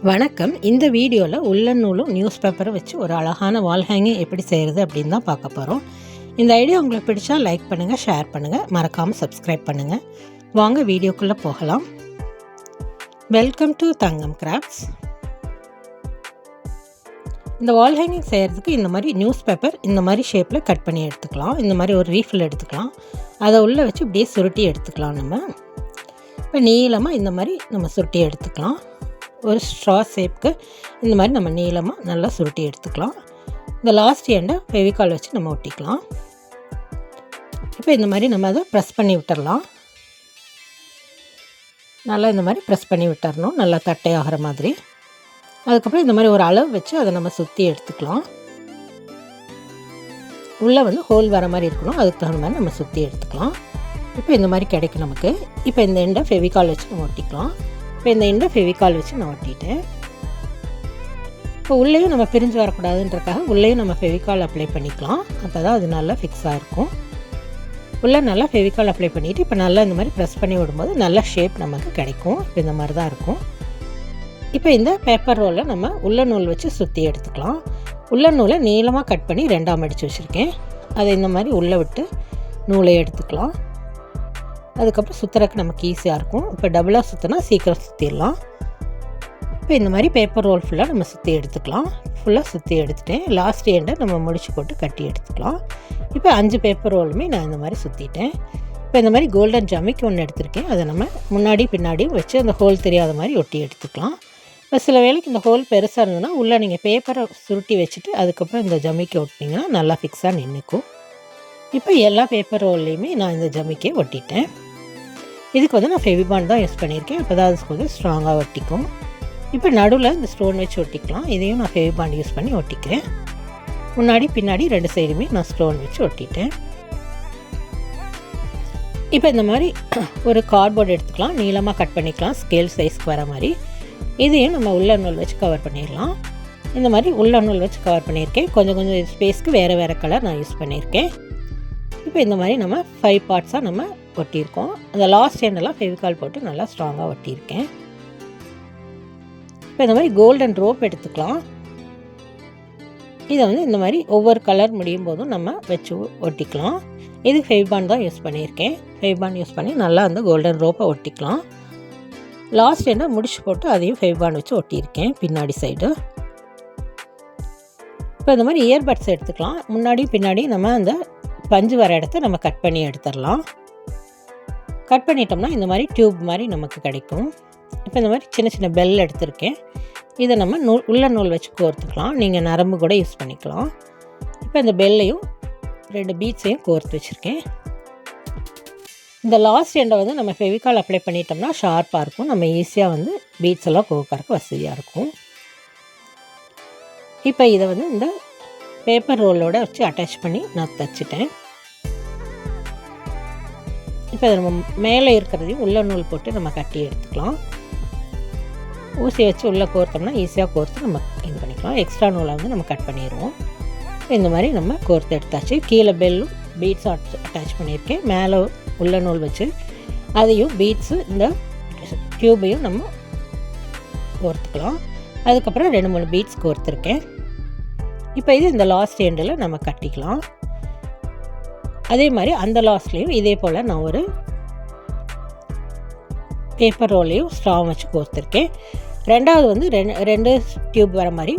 வணக்கம். இந்த வீடியோவில் உல்லன் நூலும் நியூஸ் பேப்பரை வச்சு ஒரு அழகான வால் ஹேங்கிங் எப்படி செய்கிறது அப்படின்னு தான் பார்க்க போகிறோம். இந்த ஐடியா உங்களுக்கு பிடிச்சா லைக் பண்ணுங்கள், ஷேர் பண்ணுங்கள், மறக்காமல் சப்ஸ்கிரைப் பண்ணுங்கள். வாங்க வீடியோக்குள்ளே போகலாம். Welcome to Thangam crafts. இந்த வால் ஹேங்கிங் செய்கிறதுக்கு இந்த மாதிரி நியூஸ் பேப்பர் இந்த மாதிரி ஷேப்பில் கட் பண்ணி எடுத்துக்கலாம். இந்த மாதிரி ஒரு ரீஃபில் எடுத்துக்கலாம். அதை உள்ளே வச்சு இப்படியே சுருட்டி எடுத்துக்கலாம். இப்போ நீளமாக இந்த மாதிரி நம்ம சுருட்டி எடுத்துக்கலாம். ஒரு ஸ்ட்ரா ஷேப்புக்கு இந்த மாதிரி நம்ம நீளமாக நல்லா சுருட்டி எடுத்துக்கலாம். இந்த லாஸ்ட் எண்டை ஃபெவிகால் வச்சு நம்ம ஒட்டிக்கலாம். இப்போ இந்த மாதிரி நம்ம அதை ப்ரெஸ் பண்ணி விட்டுடலாம். நல்லா இந்த மாதிரி ப்ரெஸ் பண்ணி விட்டுறணும், நல்லா தட்டையாகிற மாதிரி. அதுக்கப்புறம் இந்த மாதிரி ஒரு அளவு வச்சு அதை நம்ம சுற்றி எடுத்துக்கலாம். உள்ளே ஹோல் வர மாதிரி இருக்கணும், அதுக்கு தகுந்த மாதிரி நம்ம சுற்றி எடுத்துக்கலாம். இப்போ இந்த மாதிரி கிடைக்கும் நமக்கு. இப்போ இந்த எண்டை ஃபெவிகால் வச்சு நம்ம ஒட்டிக்கலாம். இப்போ இந்த எண்டை ஃபெவிகால் வச்சு நான் ஒட்டிட்டேன். இப்போ உள்ளேயும் நம்ம பிரிஞ்சு வரக்கூடாதுன்றக்காக உள்ளேயும் நம்ம ஃபெவிகால் அப்ளை பண்ணிக்கலாம். அப்போ தான் அது நல்லா ஃபிக்ஸாக இருக்கும். உள்ளே நல்லா ஃபெவிகால் அப்ளை பண்ணிவிட்டு இப்போ நல்லா இந்த மாதிரி ப்ரெஸ் பண்ணி விடும்போது நல்ல ஷேப் நமக்கு கிடைக்கும். இப்போ இந்த மாதிரி தான் இருக்கும். இப்போ இந்த பேப்பர் ரோலை நம்ம உல்லன் நூல் வச்சு சுற்றி எடுத்துக்கலாம். உல்லன் நூலை நீளமாக கட் பண்ணி 2ஆக மடித்து வச்சுருக்கேன். அதை இந்த மாதிரி உள்ளே விட்டு நூலை எடுத்துக்கலாம். அதுக்கப்புறம் சுற்றுறதுக்கு நமக்கு ஈஸியாக இருக்கும். இப்போ டபுளாக சுற்றினா சீக்கிரம் சுற்றிடலாம். இப்போ இந்த மாதிரி பேப்பர் ரோல் ஃபுல்லாக நம்ம சுற்றி எடுத்துக்கலாம். ஃபுல்லாக சுற்றி எடுத்துட்டேன். லாஸ்ட் எண்டை நம்ம முடிச்சு போட்டு கட்டி எடுத்துக்கலாம். இப்போ 5 பேப்பர் ரோலுமே நான் இந்த மாதிரி சுற்றிட்டேன். இப்போ இந்த மாதிரி கோல்டன் ஜமிக்கு ஒன்று எடுத்திருக்கேன். அதை நம்ம முன்னாடி பின்னாடியும் வச்சு அந்த ஹோல் தெரியாத மாதிரி ஒட்டி எடுத்துக்கலாம். இப்போ சில வேளைக்கு இந்த ஹோல் பெருசாக இருந்ததுன்னா உள்ளே நீங்கள் பேப்பரை சுருட்டி வச்சுட்டு அதுக்கப்புறம் இந்த ஜமிக்கை ஒட்டினீங்கன்னா நல்லா ஃபிக்ஸாக நின்றுக்கும். இப்போ எல்லா பேப்பர் ரோல்லையுமே நான் இந்த ஜமிக்கை ஒட்டிட்டேன். இதுக்கு நான் ஃபெவிபாண்ட் தான் யூஸ் பண்ணியிருக்கேன். அப்போ தான் அது கொஞ்சம் ஸ்ட்ராங்காக ஒட்டிக்கும். இப்போ நடுவில் இந்த ஸ்டோன் வச்சு ஒட்டிக்கலாம். இதையும் நான் ஃபெவிபாண்ட் யூஸ் பண்ணி ஒட்டிக்கிறேன். முன்னாடி பின்னாடி 2 சைடுமே நான் ஸ்டோன் வச்சு ஒட்டிட்டேன். இப்போ இந்த மாதிரி ஒரு கார்ட்போர்டு எடுத்துக்கலாம். நீளமாக கட் பண்ணிக்கலாம், ஸ்கேல் சைஸ்க்கு வர மாதிரி. இதையும் நம்ம உல்லன் நூல் வச்சு கவர் பண்ணிடலாம். இந்த மாதிரி உல்லன் நூல் வச்சு கவர் பண்ணியிருக்கேன். கொஞ்சம் ஸ்பேஸ்க்கு வேறு கலர் நான் யூஸ் பண்ணியிருக்கேன். இப்போ இந்த மாதிரி நம்ம 5 பார்ட்ஸாக நம்ம ஒட்டியிருக்கோம். அந்த லாஸ்ட் எண்டெல்லாம் ஃபெவிகால் போட்டு நல்லா ஸ்ட்ராங்காக ஒட்டியிருக்கேன். இப்போ இந்த மாதிரி கோல்டன் ரோப் எடுத்துக்கலாம். இதை இந்த மாதிரி ஒவ்வொரு கலர் முடியும் போதும் நம்ம வச்சு ஒட்டிக்கலாம். இது ஃபெவிபாண்ட் தான் யூஸ் பண்ணியிருக்கேன். ஃபெவிபாண்ட் யூஸ் பண்ணி நல்லா அந்த கோல்டன் ரோப்பை ஒட்டிக்கலாம். லாஸ்ட் எண்டை முடிச்சு போட்டு அதையும் ஃபெவிபாண்ட் வச்சு ஒட்டியிருக்கேன் பின்னாடி சைடு. இப்போ இந்த மாதிரி இயர்பட்ஸ் எடுத்துக்கலாம். முன்னாடி பின்னாடி நம்ம அந்த பஞ்சு வர இடத்த நம்ம கட் பண்ணி எடுத்துடலாம். கட் பண்ணிட்டோம்னா இந்த மாதிரி டியூப் மாதிரி நமக்கு கிடைக்கும். இப்போ இந்த மாதிரி சின்ன சின்ன பெல் எடுத்திருக்கேன். இதை நம்ம உல்லன் நூல் வச்சு கோர்த்துக்கலாம். நீங்கள் நரம்பு கூட யூஸ் பண்ணிக்கலாம். இப்போ இந்த பெல்லையும் 2 பீட்ஸையும் கோர்த்து வச்சுருக்கேன். இந்த லாஸ்ட் எண்டை நம்ம ஃபெவிகால் அப்ளை பண்ணிட்டோம்னா ஷார்ப்பாக இருக்கும். நம்ம ஈஸியாக பீட்ஸ் எல்லாம் கோர்க்கறதுக்கு வசதியாக இருக்கும். இப்போ இதை இந்த பேப்பர் ரோலோட வச்சு அட்டாச் பண்ணி நான் தைச்சிட்டேன். இப்போ நம்ம மேலே இருக்கிறதையும் உல்லன் நூல் போட்டு நம்ம கட்டி எடுத்துக்கலாம். ஊசி வச்சு உள்ளே கோர்த்தோம்னா ஈஸியாக கோர்த்து நம்ம இது பண்ணிக்கலாம். எக்ஸ்ட்ரா நூலை நம்ம கட் பண்ணிடுவோம். இந்த மாதிரி நம்ம கோர்த்து எடுத்தாச்சு. கீழே பெல்லும் பீட்ஸும் அட்டாச் பண்ணியிருக்கேன். மேலே உல்லன் நூல் வச்சு அதையும் பீட்ஸு இந்த டியூபையும் நம்ம கோர்த்துக்கலாம். அதுக்கப்புறம் 2-3 பீட்ஸ் கோர்த்துருக்கேன். இப்போ இது இந்த லாஸ்ட் எண்டில் நம்ம கட்டிக்கலாம். அதே மாதிரி அந்த லாஸ்ட்லேயும் இதே போல் நான் ஒரு பேப்பர் ரோலையும் ஸ்ட்ராங் வச்சு கோர்த்துருக்கேன். ரெண்டாவது 2 டியூப் வர மாதிரி,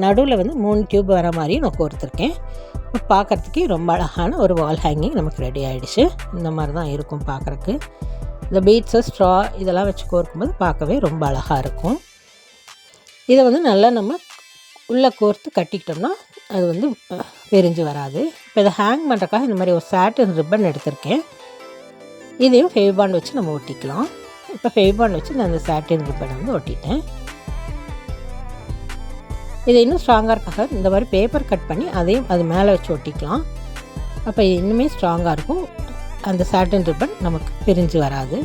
நடுவில் 3 டியூப் வர மாதிரியும் நான் கோர்த்துருக்கேன். பார்க்குறதுக்கே ரொம்ப அழகான ஒரு வால் ஹேங்கிங் நமக்கு ரெடி ஆகிடுச்சு. இந்த மாதிரி தான் இருக்கும் பார்க்குறக்கு. இந்த பீட்ஸு ஸ்ட்ரா இதெல்லாம் வச்சு கோர்க்கும்போது பார்க்கவே ரொம்ப அழகாக இருக்கும். இதை நல்லா நம்ம உள்ளே கோர்த்து கட்டிக்கிட்டோம்னா அது பிரிஞ்சு வராது. இப்போ இதை ஹேங் பண்ணுறக்காக இந்த மாதிரி ஒரு சாட்டின் ரிப்பன் எடுத்திருக்கேன். இதையும் ஃபெவிபாண்ட் வச்சு நம்ம ஒட்டிக்கலாம். இப்போ ஃபெவிபாண்ட் வச்சு நான் அந்த சாட்டின் ரிப்பனை ஒட்டிட்டேன். இதை இன்னும் ஸ்ட்ராங்காக இருக்காக இந்த மாதிரி பேப்பர் கட் பண்ணி அதையும் அது மேலே வச்சு ஒட்டிக்கலாம். அப்போ இது இன்னுமே ஸ்ட்ராங்காக இருக்கும். அந்த சாட்டின் ரிப்பன் நமக்கு பிரிஞ்சு வராது.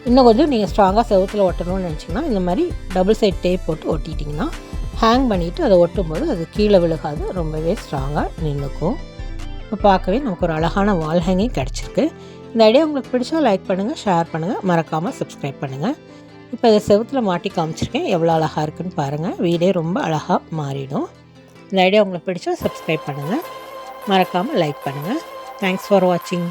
இன்னும் கொஞ்சம் நீங்கள் ஸ்ட்ராங்காக செவுத்தில் ஒட்டணும்னு நினச்சிங்கன்னா இந்த மாதிரி டபுள் சைட் டேப் போட்டு ஒட்டிட்டிங்கன்னா ஹேங் பண்ணிவிட்டு அதை ஒட்டும்போது அது கீழே விழுகாது, ரொம்பவே ஸ்ட்ராங்காக நின்றுக்கும். இப்போ பார்க்கவே நமக்கு ஒரு அழகான வால் ஹேங்கிங் கிடச்சிருக்கு. இந்த ஐடியா உங்களுக்கு பிடிச்சா லைக் பண்ணுங்கள், ஷேர் பண்ணுங்கள், மறக்காமல் சப்ஸ்கிரைப் பண்ணுங்கள். இப்போ அதை செவுத்தில் மாட்டி காமிச்சிருக்கேன். எவ்வளோ அழகாக இருக்குதுன்னு பாருங்கள். வீடே ரொம்ப அழகாக மாறிடும். இந்த ஐடியா உங்களுக்கு பிடிச்சா சப்ஸ்கிரைப் பண்ணுங்கள். மறக்காமல் லைக் பண்ணுங்கள். தேங்க்ஸ் ஃபார் வாட்சிங்.